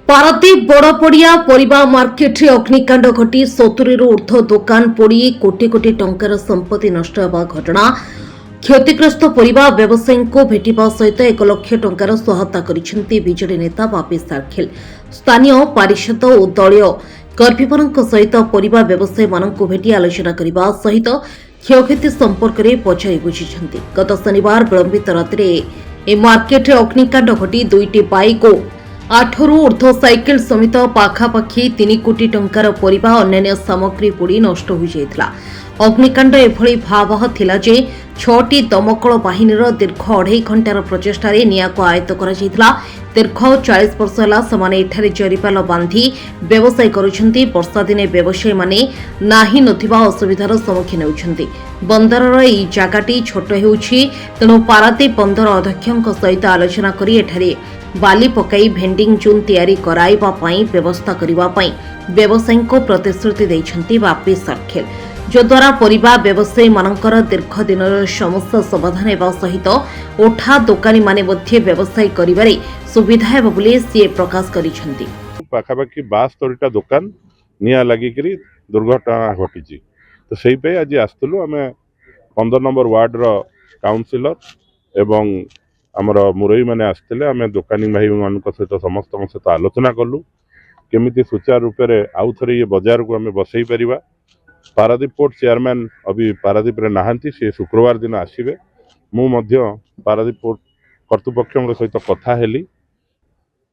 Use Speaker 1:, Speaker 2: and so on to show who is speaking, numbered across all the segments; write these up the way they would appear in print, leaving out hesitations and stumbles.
Speaker 1: Paradip बड़पड़िया परिबा market रे अग्निकांड घटी 70 रु ऊर्ध्व दुकान पोड़ी कोटी कोटी टंकार संपत्ति नष्ट होगा घटना क्षतिग्रस्त परिबा व्यवसायी को भेटिबा सहित 1 लाख टंकार सहायता करिसेंती बीजेडी नेता बापी सारखेल। स्थानीय पारिषद और दलीय कर्मीमानक सहित परिबा व्यवसायी मानक भेटी आलोचना करने सहित क्षयक्षति संपर्क में पचारि बुझिछंती। गत शनिवार विलंबित रात्रि ए मार्केट रे अग्निकांड घटी 2टी बाइक और 8 रु ऊर्ध्व साइकेल समेत पाखापाखि 3 कोटी टंकार परिबा अन्य सामग्री पोड़ी नष्ट हो जाइथिला। अग्निकांड एभली भयावह थिला जे 6टी दमकल बाहिनीर दीर्घ 2.5 घंटार प्रचेष्टारे निया को आयत्त करा जाइथिला। दीर्घ 40 वर्ष होला समाने एठारे जरिपाल बांधी व्यवसाय करुछंती। वर्षा दिने व्यवसायी माने नाही नथिबा असुविधार सम्मुखीन होउछंती। बंदरर एई जागाटी छोट हेउछि, तेणु पारादीप बंदर अध्यक्षक सहित आलोचना करी एठारे बाली पकाई भेंडिंग जोन तैयारी कराइबा पई व्यवस्था करिबा पई व्यवसायी को प्रतिश्रुति दैछंती बापी सारखेल, जद्वारा परिबा व्यवसायी मानकर दीर्घ दिन समस्या समाधान हेबा सहित उठा दोकानी माने मध्ये व्यवसाय करिबारे सुविधा हेबा बोली सीए प्रकाश करिछंती।
Speaker 2: पाखापाखि 72टा दुकान निया लागिकरी दुर्घटना घटी, तो सेई पे आज आस्तलु आमे 15 नंबर वार्ड रो काउंसिलर एवं आमर मुरई मैंने आसते आम दोकानी भाई मान सहित समस्त सहित आलोचना कलु केमिति सुचारू रूप से आउ थे ये बजार को आम बसई पार। पारादीप पोर्ट चेयरमैन अभी पारादीप रे नहांती, से शुक्रवार दिन आसवे। मु पारादीप पोर्ट कर्तृपक्ष सहित कथा हेली,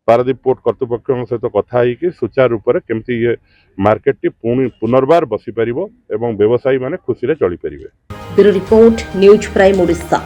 Speaker 2: पारादीप पोर्ट कर्तृपक्ष सहित कथा होगी सुचारू रूप से केमती ये मार्केट टी पुनर्बार बसी पारिबो एवं व्यवसायी माने खुशी रे चली पारिबे।
Speaker 1: Bureau report, news prime Odisha.